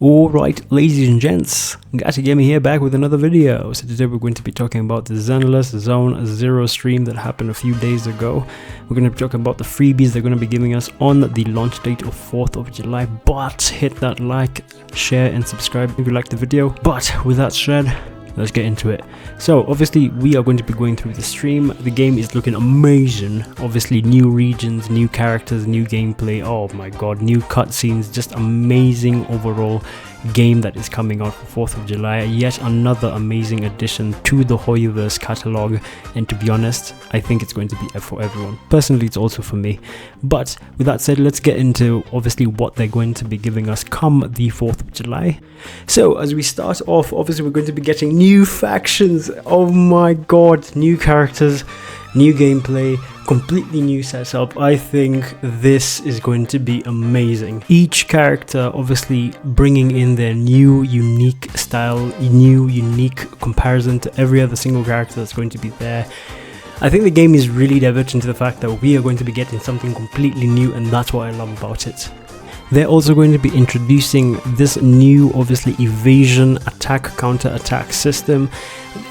Alright, ladies and gents, Gacha Gaming here back with another video. So today we're going to be talking about the Zenless Zone Zero stream that happened a few days ago. We're going to be talking about the freebies they're going to be giving us on the launch date of 4th of July. But hit that like, share and subscribe if you liked the video. But with that said, let's get into it. So obviously we are going to be going through the stream. The game is looking amazing. Obviously new regions, new characters, new gameplay. Oh my god, new cutscenes. Just amazing overall game that is coming out for 4th of July. Yet another amazing addition to the Hoyoverse catalog, and to be honest, I think it's going to be for everyone. Personally, it's also for me. But with that said, let's get into obviously what they're going to be giving us come the 4th of July. So as we start off, obviously we're going to be getting new factions. Oh my god, new characters, new gameplay, completely new setup. I think this is going to be amazing. Each character obviously bringing in their new unique style, new unique comparison to every other single character that's going to be there. I think the game is really diverging to the fact that we are going to be getting something completely new, and that's what I love about it. They're also going to be introducing this new, obviously, evasion attack counter attack system.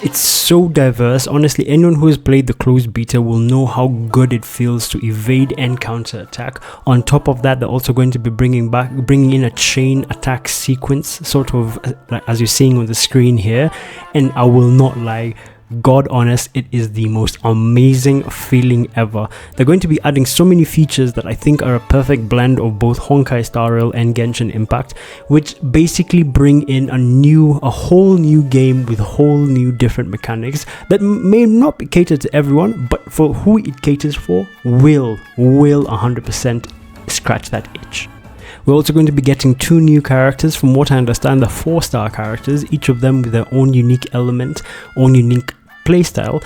It's so diverse. Honestly, anyone who has played the closed beta will know how good it feels to evade and counter attack. On top of that, they're also going to be bringing in a chain attack sequence, sort of like as you're seeing on the screen here. And I will not lie, God honest, it is the most amazing feeling ever. They're going to be adding so many features that I think are a perfect blend of both Honkai Star Rail and Genshin Impact, which basically bring in a whole new game with whole new different mechanics that may not be catered to everyone, but for who it caters for will 100% scratch that itch. We're also going to be getting 2 new characters. From what I understand, they're 4-star characters, each of them with their own unique element, own unique playstyle,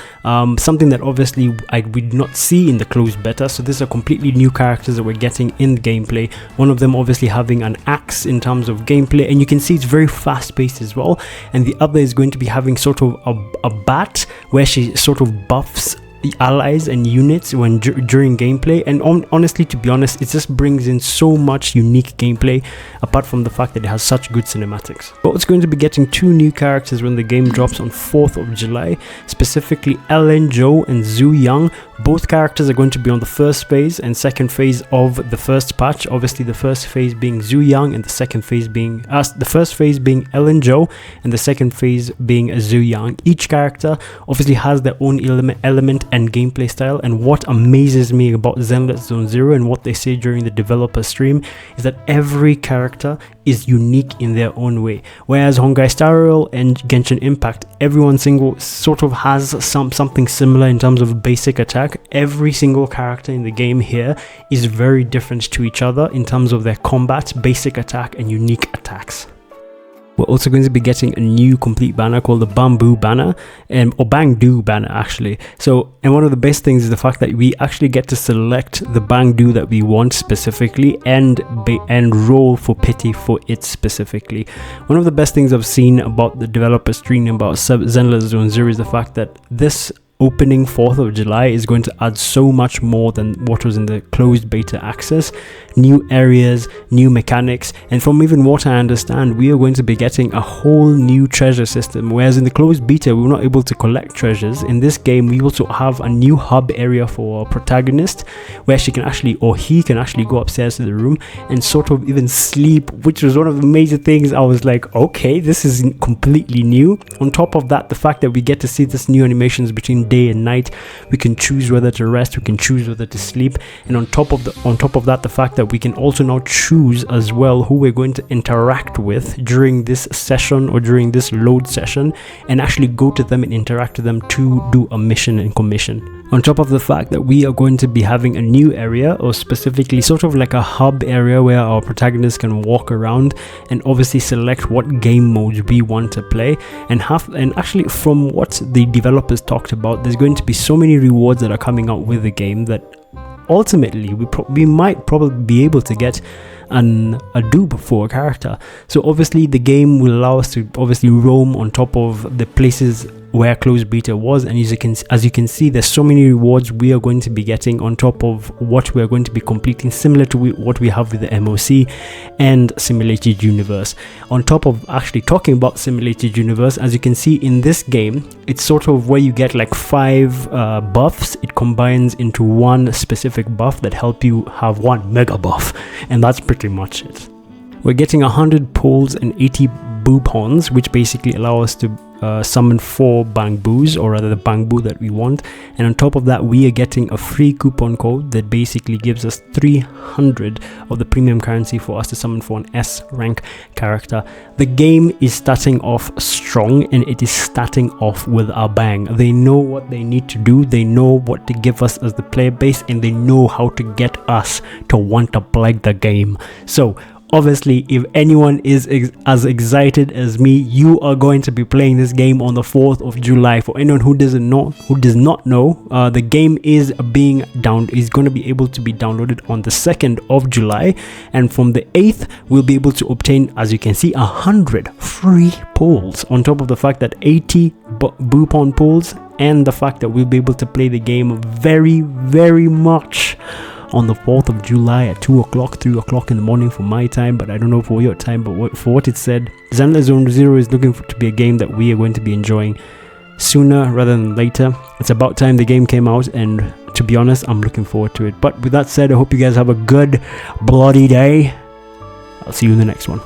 something that obviously we did not see in the closed beta. So these are completely new characters that we're getting in the gameplay. One of them obviously having an axe in terms of gameplay, and you can see it's very fast paced as well. And the other is going to be having sort of a bat where she sort of buffs allies and units when during gameplay. And honestly, to be honest, it just brings in so much unique gameplay, apart from the fact that it has such good cinematics. But it's going to be getting 2 new characters when the game drops on 4th of July, specifically Ellen Zhou and Zhu Yang. Both characters are going to be on the first phase and second phase of the first patch. Obviously the first phase being Zhu Yang and the second phase being the first phase being Ellen Zhou and the second phase being Zhu Yang. Each character obviously has their own element and gameplay style. And what amazes me about Zenless Zone Zero and what they say during the developer stream is that every character is unique in their own way. Whereas Honkai Star Rail and Genshin Impact, everyone sort of has something similar in terms of basic attack. Every single character in the game here is very different to each other in terms of their combat, basic attack and unique attacks. We're also going to be getting a new complete banner called the Bamboo banner, or Bangdu banner actually. So, and one of the best things is the fact that we actually get to select the Bangdu that we want specifically and roll for pity for it specifically. One of the best things I've seen about the developer stream about Zenless Zone Zero is the fact that this opening 4th of July is going to add so much more than what was in the closed beta access. New areas, new mechanics, and from even what I understand, we are going to be getting a whole new treasure system. Whereas in the closed beta we were not able to collect treasures, in this game we also have a new hub area for our protagonist where she can actually, or he can actually, go upstairs to the room and sort of even sleep, which was one of the major things. I was like, okay, this is completely new. On top of that, the fact that we get to see this new animations between day and night, we can choose whether to rest, we can choose whether to sleep, and on top of that, the fact that we can also now choose as well who we're going to interact with during this session or during this load session, and actually go to them and interact with them to do a mission and commission. On top of the fact that we are going to be having a new area, or specifically sort of like a hub area where our protagonist can walk around and obviously select what game modes we want to play, and actually from what the developers talked about, there's going to be so many rewards that are coming out with the game that ultimately we might probably be able to get a dupe for a character. So obviously the game will allow us to obviously roam on top of the places where closed beta was, and as you can see, there's so many rewards we are going to be getting on top of what we are going to be completing, similar to what we have with the MOC and simulated universe. On top of actually talking about simulated universe, as you can see in this game, it's sort of where you get like 5 buffs. It combines into one specific buff that help you have one mega buff, and that's pretty much it. We're getting 100 poles and 80 boopons, which basically allow us to summon 4 bamboos, or rather the bamboo that we want. And on top of that, we are getting a free coupon code that basically gives us 300 of the premium currency for us to summon for an S rank character. The game is starting off strong, and it is starting off with a bang. They know what they need to do, they know what to give us as the player base, and they know how to get us to want to play the game. So obviously, if anyone is as excited as me, you are going to be playing this game on the 4th of July. For anyone who does not know, the game is going to be able to be downloaded on the 2nd of July, and from the 8th we'll be able to obtain, as you can see, 100 free pulls, on top of the fact that 80 boopon pulls, and the fact that we'll be able to play the game very much on the 4th of July at 2 o'clock, 3 o'clock in the morning for my time, but I don't know for your time. But for what it said, Zenless Zone Zero is looking to be a game that we are going to be enjoying sooner rather than later. It's about time the game came out, and to be honest, I'm looking forward to it. But with that said, I hope you guys have a good bloody day. I'll see you in the next one.